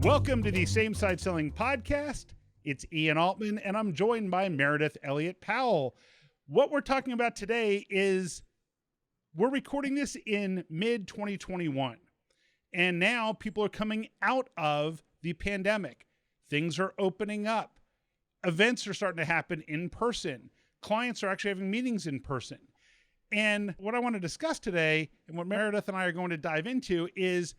Welcome to the Same Side Selling Podcast. It's Ian Altman, and I'm joined by Meredith Elliott Powell. What we're talking about today is we're recording this in mid-2021, and now people are coming out of the pandemic. Things are opening up. Events are starting to happen in person. Clients are actually having meetings in person. And what I want to discuss today, and what Meredith and I are going to dive into, is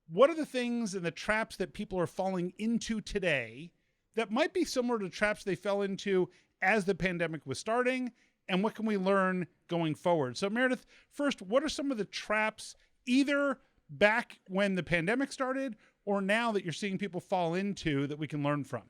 what are the things and the traps that people are falling into today that might be similar to traps they fell into as the pandemic was starting, and what can we learn going forward? So Meredith, first, what are some of the traps either back when the pandemic started or now that you're seeing people fall into that we can learn from?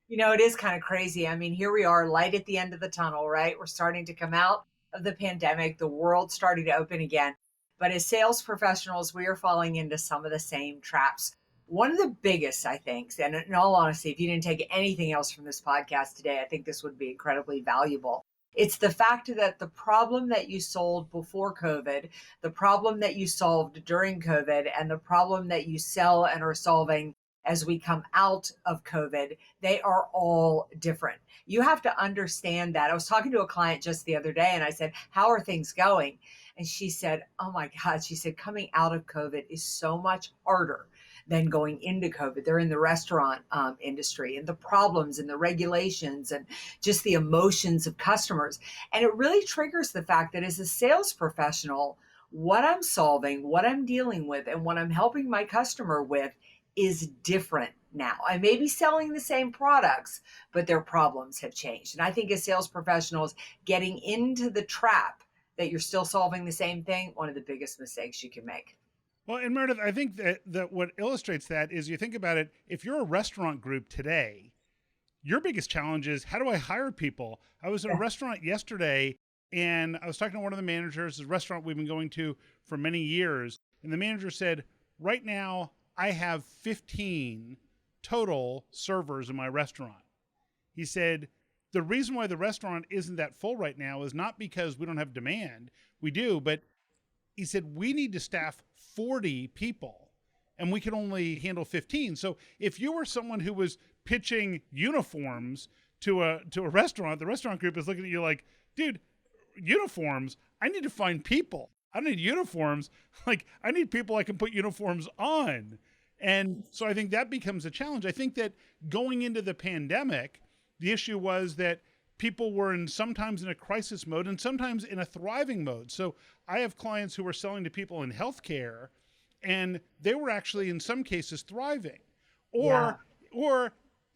You know, it is kind of crazy. I mean, here we are, light at the end of the tunnel, right? We're starting to come out of the pandemic. The world's starting to open again. But as sales professionals, we are falling into some of the same traps. One of the biggest, I think, and in all honesty, if you didn't take anything else from this podcast today, I think this would be incredibly valuable. It's the fact that the problem that you sold before COVID, the problem that you solved during COVID, and the problem that you sell and are solving as we come out of COVID, they are all different. You have to understand that. I was talking to a client just the other day and I said, how are things going? And she said, oh my God, she said, coming out of COVID is so much harder than going into COVID. They're in the restaurant industry, and the problems and the regulations and just the emotions of customers. And it really triggers the fact that as a sales professional, what I'm solving, what I'm dealing with, and what I'm helping my customer with is different now. I may be selling the same products, but their problems have changed. And I think as sales professionals, getting into the trap that you're still solving the same thing, one of the biggest mistakes you can make. Well, and Meredith, I think that what illustrates that is you think about it, if you're a restaurant group today, your biggest challenge is, how do I hire people? I was in a restaurant yesterday and I was talking to one of the managers, a restaurant we've been going to for many years. And the manager said, right now, I have 15 total servers in my restaurant. He said, the reason why the restaurant isn't that full right now is not because we don't have demand. We do, but he said, we need to staff 40 people and we can only handle 15. So if you were someone who was pitching uniforms to a restaurant, the restaurant group is looking at you like, dude, uniforms, I need to find people. I don't need uniforms. Like, I need people I can put uniforms on. And so I think that becomes a challenge. I think that going into the pandemic, the issue was that people were sometimes in a crisis mode and sometimes in a thriving mode. So I have clients who are selling to people in healthcare, and they were actually in some cases thriving. Or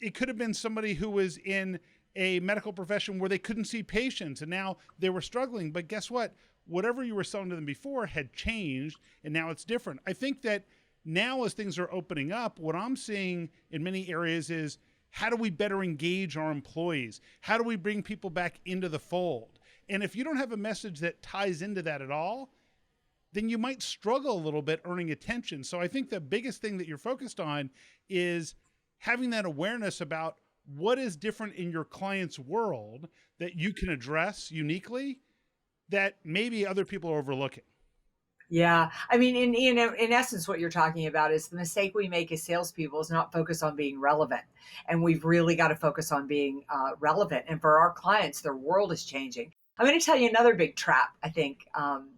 it could have been somebody who was in a medical profession where they couldn't see patients and now they were struggling. But guess what? Whatever you were selling to them before had changed, and now it's different. I think that now as things are opening up, what I'm seeing in many areas is, how do we better engage our employees? How do we bring people back into the fold? And if you don't have a message that ties into that at all, then you might struggle a little bit earning attention. So I think the biggest thing that you're focused on is having that awareness about what is different in your client's world that you can address uniquely that maybe other people are overlooking. Yeah. I mean, in essence, what you're talking about is the mistake we make as salespeople is not focus on being relevant. And we've really got to focus on being relevant. And for our clients, their world is changing. I'm going to tell you another big trap, I think,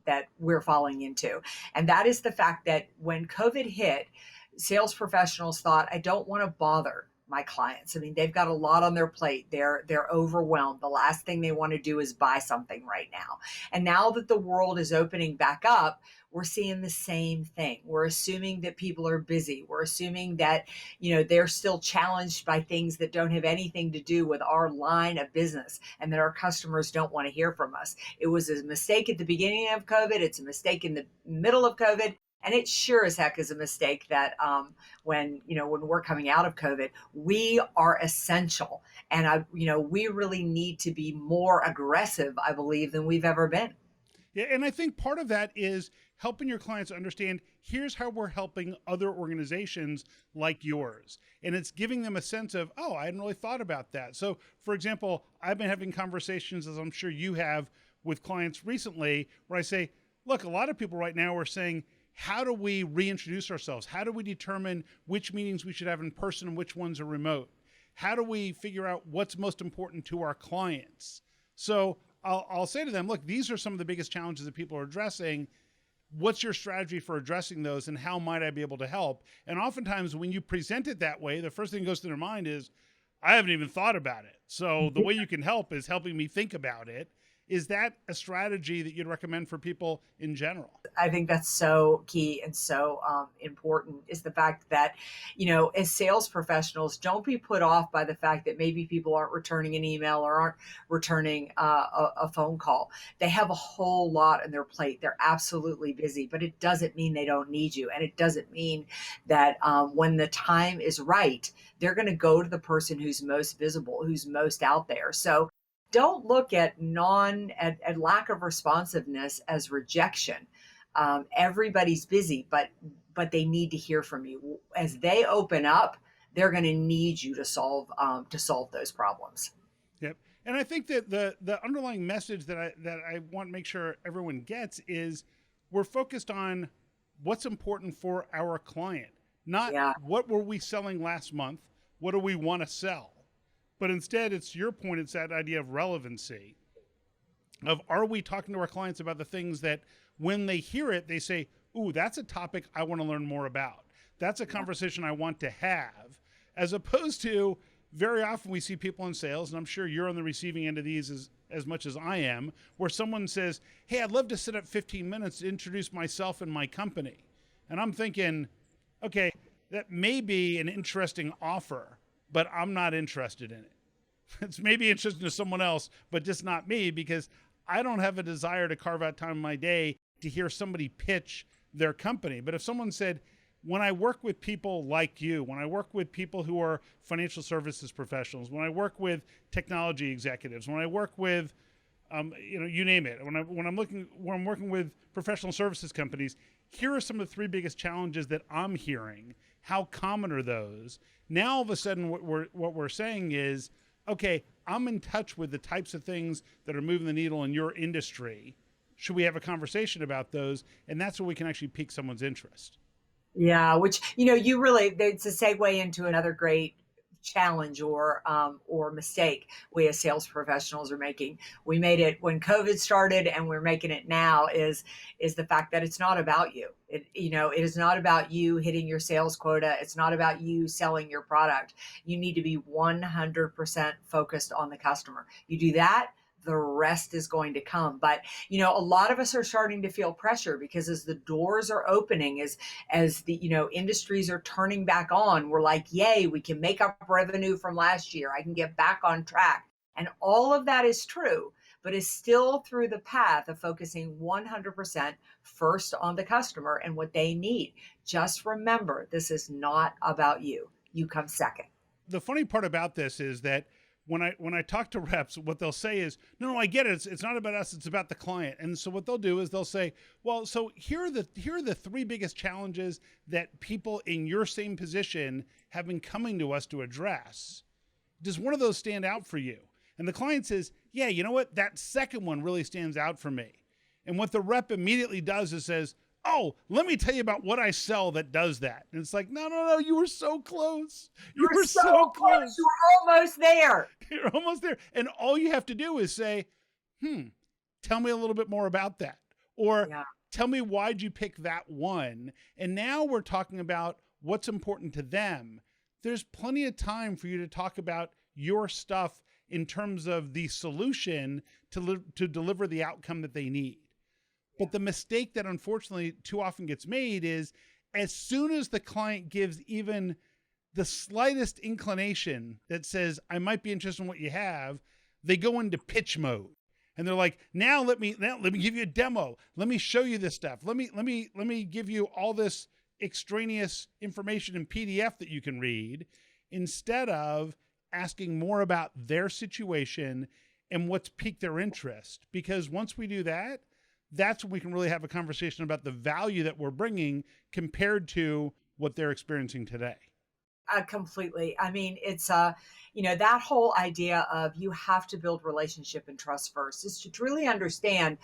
that we're falling into. And that is the fact that when COVID hit, sales professionals thought, I don't want to bother my clients. I mean, they've got a lot on their plate. They're overwhelmed. The last thing they want to do is buy something right now. And now that the world is opening back up, we're seeing the same thing. We're assuming that people are busy. We're assuming that, they're still challenged by things that don't have anything to do with our line of business and that our customers don't want to hear from us. It was a mistake at the beginning of COVID. It's a mistake in the middle of COVID. And it sure as heck is a mistake that when we're coming out of COVID, we are essential. And we really need to be more aggressive, I believe, than we've ever been. Yeah, and I think part of that is helping your clients understand, here's how we're helping other organizations like yours. And it's giving them a sense of, oh, I hadn't really thought about that. So, for example, I've been having conversations, as I'm sure you have, with clients recently, where I say, look, a lot of people right now are saying, how do we reintroduce ourselves? How do we determine which meetings we should have in person and which ones are remote? How do we figure out what's most important to our clients? So I'll say to them, look, these are some of the biggest challenges that people are addressing. What's your strategy for addressing those, and how might I be able to help? And oftentimes when you present it that way, the first thing that goes through their mind is, I haven't even thought about it. So the way you can help is helping me think about it. Is that a strategy that you'd recommend for people in general? I think that's so key and so important is the fact that, as sales professionals, don't be put off by the fact that maybe people aren't returning an email or aren't returning a phone call. They have a whole lot on their plate. They're absolutely busy, but it doesn't mean they don't need you. And it doesn't mean that when the time is right, they're going to go to the person who's most visible, who's most out there. So don't look at lack of responsiveness as rejection. Everybody's busy, but they need to hear from you. As they open up, they're going to need you to solve those problems. Yep. And I think that the underlying message that I want to make sure everyone gets is we're focused on what's important for our client, not Yeah. what were we selling last month, what do we want to sell. But instead, it's your point, it's that idea of relevancy, of are we talking to our clients about the things that when they hear it, they say, ooh, that's a topic I want to learn more about. That's a conversation I want to have, as opposed to very often we see people in sales, and I'm sure you're on the receiving end of these as much as I am, where someone says, hey, I'd love to sit up 15 minutes to introduce myself and my company. And I'm thinking, okay, that may be an interesting offer, but I'm not interested in it. It's maybe interesting to someone else, but just not me, because I don't have a desire to carve out time in my day to hear somebody pitch their company. But if someone said, when I work with people like you, when I work with people who are financial services professionals, when I work with technology executives, when I work with, you name it, when I'm working with professional services companies, here are some of the three biggest challenges that I'm hearing. How common are those? Now, all of a sudden, what we're saying is, okay, I'm in touch with the types of things that are moving the needle in your industry. Should we have a conversation about those? And that's where we can actually pique someone's interest. Yeah, which you really it's a segue into another great challenge or mistake we as sales professionals are making. We made it when COVID started, and we're making it now. Is the fact that it's not about you. It is not about you hitting your sales quota. It's not about you selling your product. You need to be 100% focused on the customer. You do that, the rest is going to come. But a lot of us are starting to feel pressure because as the doors are opening, as the industries are turning back on, we're like, yay, we can make up revenue from last year. I can get back on track. And all of that is true, but is still through the path of focusing 100% first on the customer and what they need. Just remember, this is not about you. You come second. The funny part about this is that when I talk to reps, what they'll say is, no, I get it. It's not about us. It's about the client. And so what they'll do is they'll say, well, so here are the three biggest challenges that people in your same position have been coming to us to address. Does one of those stand out for you? And the client says, yeah, you know what? That second one really stands out for me. And what the rep immediately does is says, oh, let me tell you about what I sell that does that. And it's like, no, you were so close. You were so close. You were almost there. You're almost there. And all you have to do is say, tell me a little bit more about that. Or tell me, why'd you pick that one? And now we're talking about what's important to them. There's plenty of time for you to talk about your stuff in terms of the solution to deliver the outcome that they need. But the mistake that unfortunately too often gets made is as soon as the client gives even the slightest inclination that says, I might be interested in what you have, they go into pitch mode. And they're like, now let me give you a demo. Let me show you this stuff. Let me give you all this extraneous information in PDF that you can read, instead of asking more about their situation and what's piqued their interest. Because once we do that, that's when we can really have a conversation about the value that we're bringing compared to what they're experiencing today. Completely. I mean, it's that whole idea of you have to build relationship and trust first is to truly understand,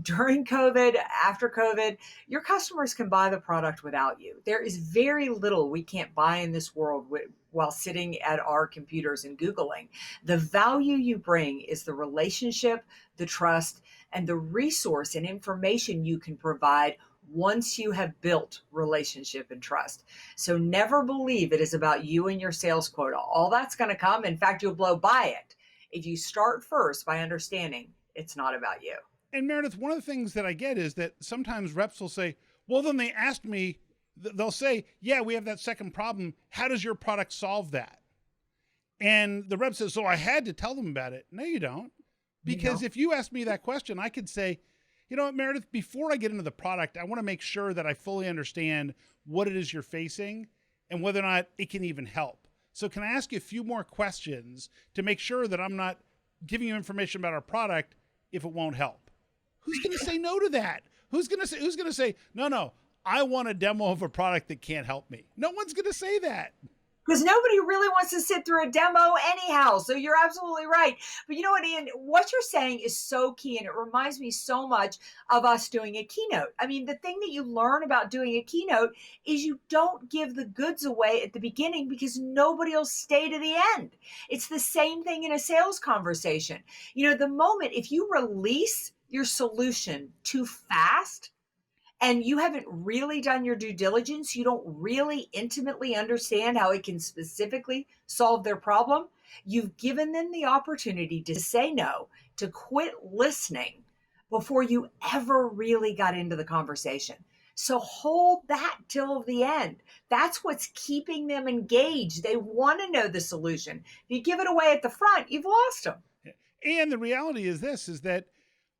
during COVID, after COVID, your customers can buy the product without you. There is very little we can't buy in this world while sitting at our computers and Googling. The value you bring is the relationship, the trust, and the resource and information you can provide once you have built relationship and trust. So never believe it is about you and your sales quota. All that's going to come. In fact, you'll blow by it if you start first by understanding it's not about you. And Meredith, one of the things that I get is that sometimes reps will say, well, then they asked me, they'll say, yeah, we have that second problem. How does your product solve that? And the rep says, so I had to tell them about it. No, you don't. Because if you asked me that question, I could say, you know what, Meredith, before I get into the product, I want to make sure that I fully understand what it is you're facing and whether or not it can even help. So can I ask you a few more questions to make sure that I'm not giving you information about our product if it won't help? Who's going to say no to that? Who's going to say, no, I want a demo of a product that can't help me? No one's going to say that. Because nobody really wants to sit through a demo anyhow. So you're absolutely right. But you know what, Ian, what you're saying is so key. And it reminds me so much of us doing a keynote. I mean, the thing that you learn about doing a keynote is you don't give the goods away at the beginning because nobody will stay to the end. It's the same thing in a sales conversation. The moment, if you release your solution too fast, and you haven't really done your due diligence, you don't really intimately understand how it can specifically solve their problem, you've given them the opportunity to say no, to quit listening before you ever really got into the conversation. So hold that till the end. That's what's keeping them engaged. They want to know the solution. If you give it away at the front, you've lost them. And the reality is this, is that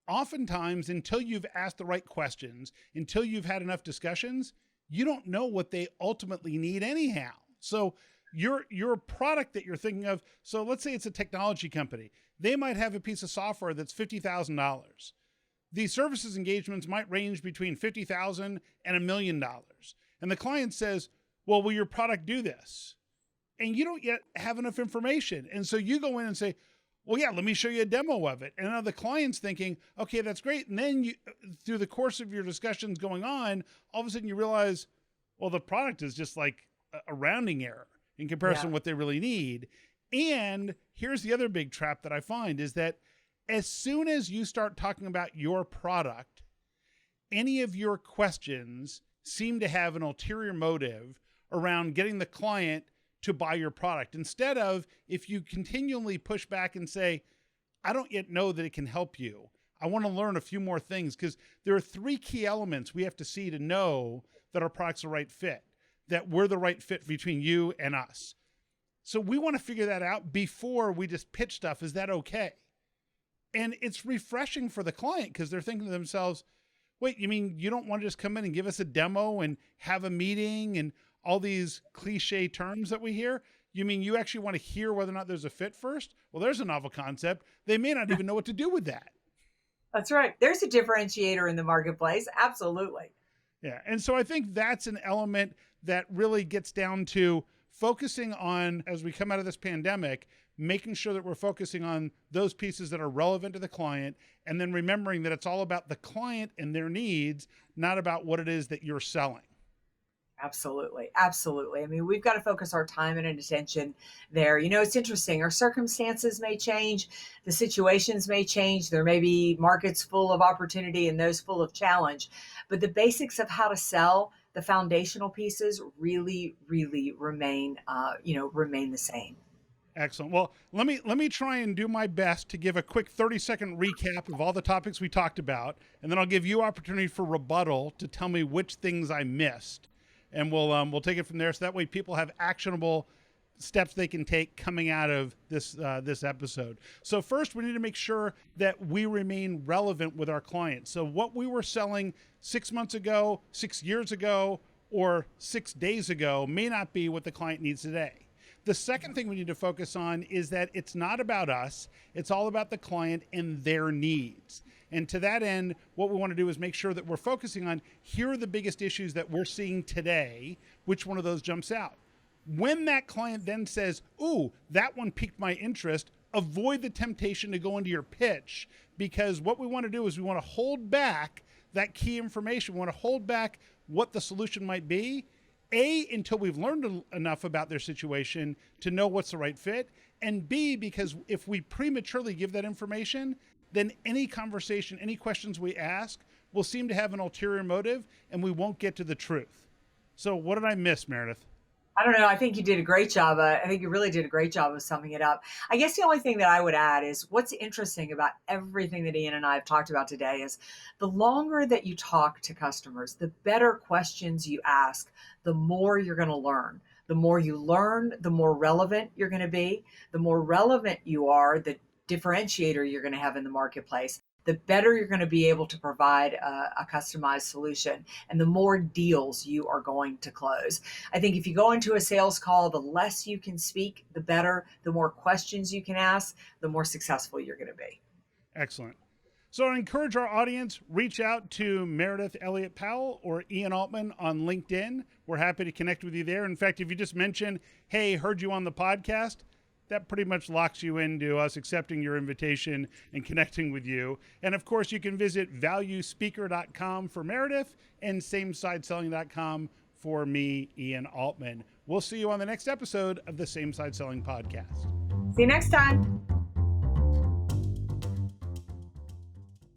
oftentimes, until you've asked the right questions, until you've had enough discussions, you don't know what they ultimately need anyhow. So your product that you're thinking of, so let's say it's a technology company. They might have a piece of software that's $50,000. The services engagements might range between $50,000 and $1 million. And the client says, well, will your product do this? And you don't yet have enough information. And so you go in and say, well, yeah, let me show you a demo of it. And now the client's thinking, okay, that's great. And then through the course of your discussions going on, all of a sudden you realize, well, the product is just like a rounding error in comparison to what they really need. And here's the other big trap that I find is that as soon as you start talking about your product, any of your questions seem to have an ulterior motive around getting the client to buy your product. Instead of, if you continually push back and say, I don't yet know that it can help you. I want to learn a few more things, because there are 3 key elements we have to see to know that our product's the right fit, that we're the right fit between you and us. So we want to figure that out before we just pitch stuff. Is that okay? And it's refreshing for the client because they're thinking to themselves, wait, you mean you don't want to just come in and give us a demo and have a meeting and all these cliche terms that we hear? You mean you actually want to hear whether or not there's a fit first? Well, there's a novel concept. They may not even know what to do with that. That's right. There's a differentiator in the marketplace. Absolutely. Yeah. And so I think that's an element that really gets down to focusing on, as we come out of this pandemic, making sure that we're focusing on those pieces that are relevant to the client, and then remembering that it's all about the client and their needs, not about what it is that you're selling. Absolutely. Absolutely. I mean, we've got to focus our time and attention there. It's interesting. Our circumstances may change. The situations may change. There may be markets full of opportunity and those full of challenge. But the basics of how to sell, the foundational pieces really, really remain the same. Excellent. Well, let me try and do my best to give a quick 30-second recap of all the topics we talked about, and then I'll give you opportunity for rebuttal to tell me which things I missed. And we'll take it from there. So that way people have actionable steps they can take coming out of this episode. So first, we need to make sure that we remain relevant with our clients. So what we were selling 6 months ago, 6 years ago, or 6 days ago may not be what the client needs today. The second thing we need to focus on is that it's not about us. It's all about the client and their needs. And to that end, what we want to do is make sure that we're focusing on, here are the biggest issues that we're seeing today. Which one of those jumps out? When that client then says, ooh, that one piqued my interest, avoid the temptation to go into your pitch, because what we want to do is we want to hold back that key information. We want to hold back what the solution might be, until we've learned enough about their situation to know what's the right fit, and B, because if we prematurely give that information, then any conversation, any questions we ask will seem to have an ulterior motive, and we won't get to the truth. So what did I miss, Meredith? I don't know. I think you did a great job. I think you really did a great job of summing it up. I guess the only thing that I would add is what's interesting about everything that Ian and I have talked about today is the longer that you talk to customers, the better questions you ask, the more you're going to learn. The more you learn, the more relevant you're going to be. The more relevant you are, the differentiator you're going to have in the marketplace, the better you're going to be able to provide a customized solution, and the more deals you are going to close. I think if you go into a sales call, the less you can speak, the better. The more questions you can ask, the more successful you're going to be. Excellent. So I encourage our audience, reach out to Meredith Elliott Powell or Ian Altman on LinkedIn. We're happy to connect with you there. In fact, if you just mention, hey, heard you on the podcast, that pretty much locks you into us accepting your invitation and connecting with you. And of course, you can visit valuespeaker.com for Meredith and samesideselling.com for me, Ian Altman. We'll see you on the next episode of the Same Side Selling Podcast. See you next time.